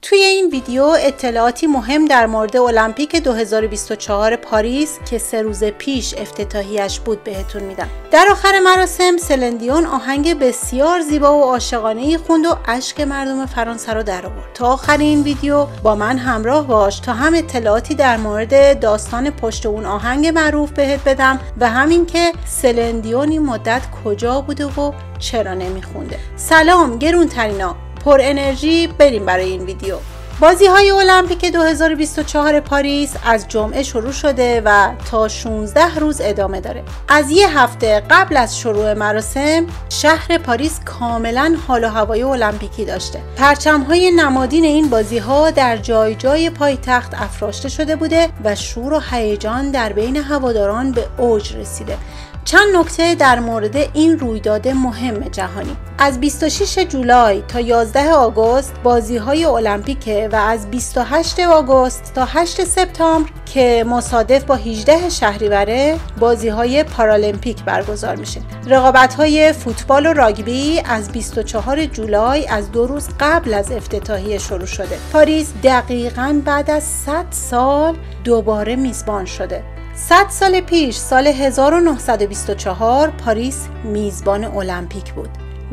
توی این ویدیو اطلاعاتی مهم در مورد المپیک 2024 پاریس که 3 روز پیش افتتاحیش بود بهتون میدم. در آخر مراسم سلن دیون آهنگ بسیار زیبا و عاشقانه‌ای خوند و اشک مردم فرانسه رو در آورد. تا آخر این ویدیو با من همراه باش تا هم اطلاعاتی در مورد داستان پشت اون آهنگ معروف بهت بدم و همین که سلن دیون این مدت کجا بوده و چرا نمیخونده. سلام گرونترینا، پر انرژی، بریم برای این ویدیو. بازی‌های المپیک 2024 پاریس از جمعه شروع شده و تا 16 روز ادامه داره. از یه هفته قبل از شروع مراسم شهر پاریس کاملا حال و هوای المپیکی داشته. پرچم‌های نمادین این بازی‌ها در جای جای پایتخت افراشته شده بوده و شور و هیجان در بین هواداران به اوج رسیده. چند نکته در مورد این رویداد مهم جهانی. از 26 جولای تا 11 آگوست بازی‌های المپیکه و از 28 آگوست تا 8 سپتامبر که مصادف با 18 شهریوره بازی‌های پارالمپیک برگزار میشه. رقابت‌های فوتبال و راگبی از 24 جولای از 2 روز قبل از افتتاحیه شروع شده. پاریس دقیقاً بعد از 100 سال دوباره میزبان شده. 100 سال پیش سال 1924 پاریس میزبان المپیک بود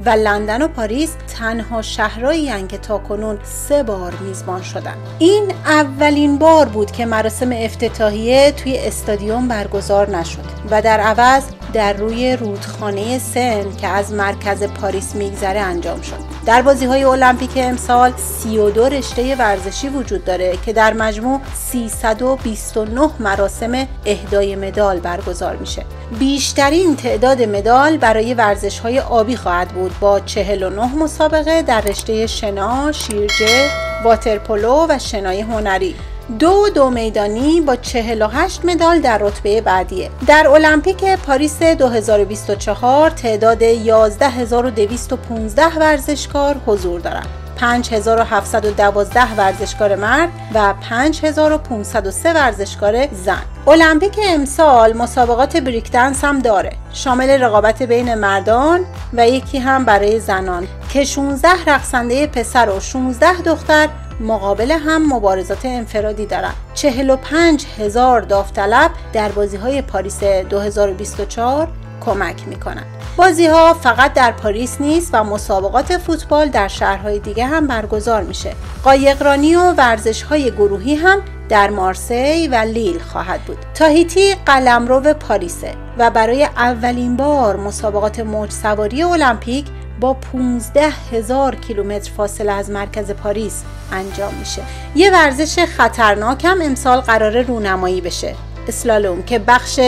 و لندن و پاریس تنها شهرهایی هستند که تاکنون 3 بار میزبان شدند. این اولین بار بود که مراسم افتتاحیه توی استادیوم برگزار نشد و در عوض در روی رودخانه سن که از مرکز پاریس میگذره انجام شد. در بازی‌های المپیک امسال 32 رشته ورزشی وجود داره که در مجموع 329 مراسم اهدای مدال برگزار میشه. بیشترین تعداد مدال برای ورزش‌های آبی خواهد بود با 49 مسابقه در رشته شنا، شیرجه، واترپولو و شنای هنری. 2 میدانی با 48 مدال در رتبه بعدیه. در المپیک پاریس 2024 تعداد 11215 ورزشکار حضور دارند. 5712 ورزشکار مرد و 5503 ورزشکار زن. المپیک امسال مسابقات بریک دنس هم داره، شامل رقابت بین مردان و یکی هم برای زنان که 16 رقصنده پسر و 16 دختر مقابل هم مبارزات انفرادی دارند. 45,000 داوطلب در بازی‌های پاریس 2024 کمک می‌کنند. بازی‌ها فقط در پاریس نیست و مسابقات فوتبال در شهرهای دیگه هم برگزار میشه. قایقرانی و ورزش‌های گروهی هم در مارسی و لیل خواهد بود. تاهیتی قلمرو پاریسه و برای اولین بار مسابقات موج سواری المپیک با 15,000 کیلومتر فاصله از مرکز پاریس انجام میشه. یه ورزش خطرناک هم امسال قراره رونمایی بشه، اسلالوم، که بخش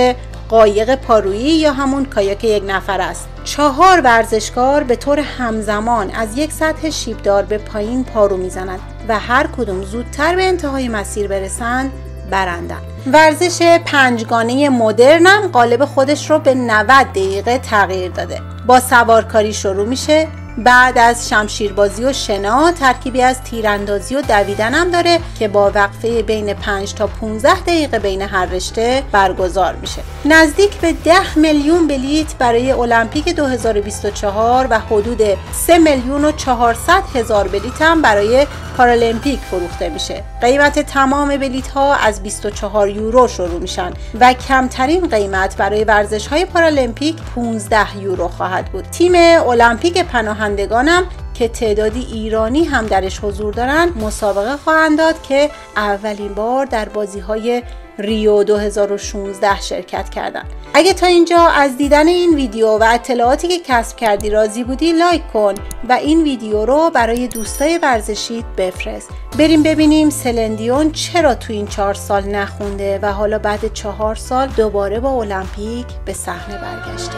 قایق پارویی یا همون کایاک یک نفر است. 4 ورزشکار به طور همزمان از یک سطح شیبدار به پایین پارو میزنند و هر کدوم زودتر به انتهای مسیر برسند برندن. ورزش 5گانه مدرنم قالب خودش رو به 90 دقیقه تغییر داده. با سوارکاری شروع میشه، بعد از شمشیربازی و شنا ترکیبی از تیراندازی و دویدن هم داره که با وقفه بین 5 تا 15 دقیقه بین هر رشته برگزار میشه. نزدیک به 10 میلیون بلیت برای المپیک 2024 و حدود 3,400,000 بلیت هم برای پارالمپیک فروخته میشه. قیمت تمام بلیت ها از 24 یورو شروع میشن و کمترین قیمت برای ورزش های پارالمپیک 15 یورو خواهد بود. تیم المپیک پناهندگانم که تعدادی ایرانی هم درش حضور دارن مسابقه خواهند داد که اولین بار در بازی‌های ریو 2016 شرکت کردن. اگه تا اینجا از دیدن این ویدیو و اطلاعاتی که کسب کردی راضی بودی لایک کن و این ویدیو رو برای دوستای ورزشیت بفرست. بریم ببینیم سلن دیون چرا تو این 4 سال نخونده و حالا بعد 4 سال دوباره با المپیک به صحنه برگشته.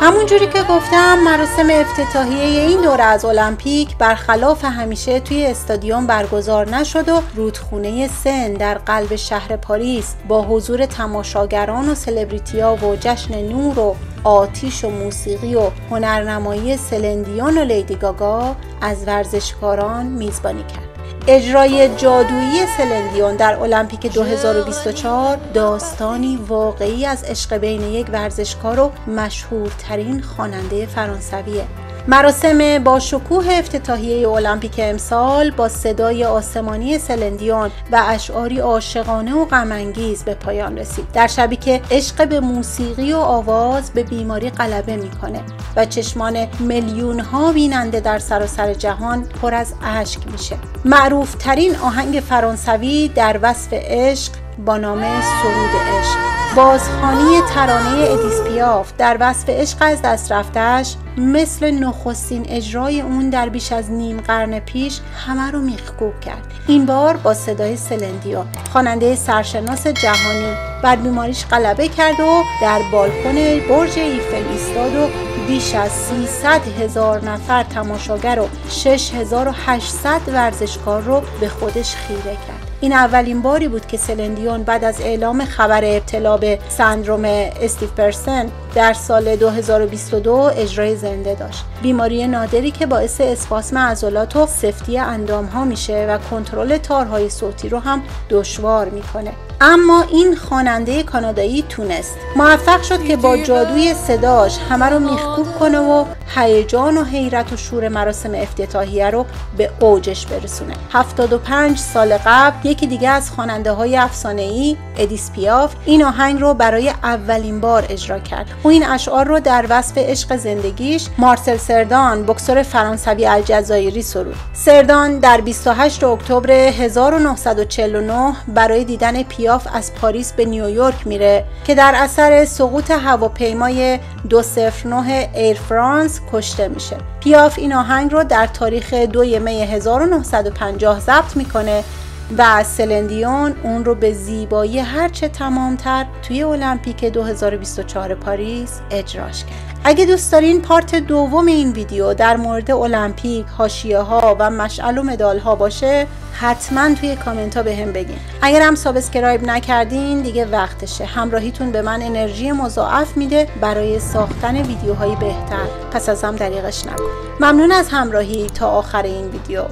همون جوری که گفتم مراسم افتتاحیه این دوره از المپیک برخلاف همیشه توی استادیوم برگزار نشد و رودخونه سن در قلب شهر پاریس با حضور تماشاگران و سلبریتی‌ها و جشن نور و آتش و موسیقی و هنرنمایی سلن دیون و لیدی گاگا از ورزشکاران میزبانی کرد. اجرای جادویی سلن دیون در المپیک 2024 داستانی واقعی از عشق بین یک ورزشکار و مشهورترین خواننده فرانسویه. مراسم با شکوه افتتاحیه المپیک امسال با صدای آسمانی سلندیون و اشعاری عاشقانه و غم‌انگیز به پایان رسید. در شبی که عشق به موسیقی و آواز به بیماری غلبه میکنه و چشمان میلیون‌ها بیننده در سراسر جهان پر از اشک میشه. معروف ترین آهنگ فرانسوی در وصف عشق با نام سرود عشق، بازخوانی ترانه ادیث پیاف در وصف عشق از دست رفته‌اش، مثل نخستین اجرای اون در بیش از نیم قرن پیش همه رو میخکوب کرد. این بار با صدای سلندیون، خواننده سرشناس جهانی، بر بیماریش غلبه کرد و در بالکن برج ایفل ایستاد و بیش از 300,000 نفر تماشاگر و 6,800 ورزشکار رو به خودش خیره کرد. این اولین باری بود که سلندیون بعد از اعلام خبر ابتلا به سندروم استیو پرسن در سال 2022 اجرای زنده داشت. بیماری نادری که باعث اسپاسم عضلات و سفتی اندام‌ها میشه و کنترل تارهای صوتی رو هم دشوار میکنه. اما این خواننده کانادایی تونست، موفق شد که با جادوی صداش همه رو میخکوب کنه و هیجان و حیرت و شور مراسم افتتاحیه رو به اوجش برسونه. 75 سال قبل یکی دیگه از خواننده‌های افسانه‌ای، ادیث پیاف، این آهنگ رو برای اولین بار اجرا کرد. او این اشعار رو در وصف عشق زندگیش مارسل سردان، بوکسور فرانسوی الجزایری سرود. سردان در 28 اکتبر 1949 برای دیدن پیاف از پاریس به نیویورک میره که در اثر سقوط هواپیمای 209 ایر فرانس کشته میشه. پیاف این آهنگ رو در تاریخ 2 می 1950 ضبط میکنه و سلندیون اون رو به زیبایی هرچه تمامتر توی المپیک 2024 پاریس اجراش کرد. اگه دوست دارین پارت دوم این ویدیو در مورد المپیک، حاشیه ها و مشعل و مدال ها باشه، حتما توی کامنت ها بهم بگین. اگر هم سابسکرایب نکردین دیگه وقتشه. همراهیتون به من انرژی مضاعف میده برای ساختن ویدیوهای بهتر. پس ازم دریغش نکن. ممنون از همراهی تا آخر این ویدیو.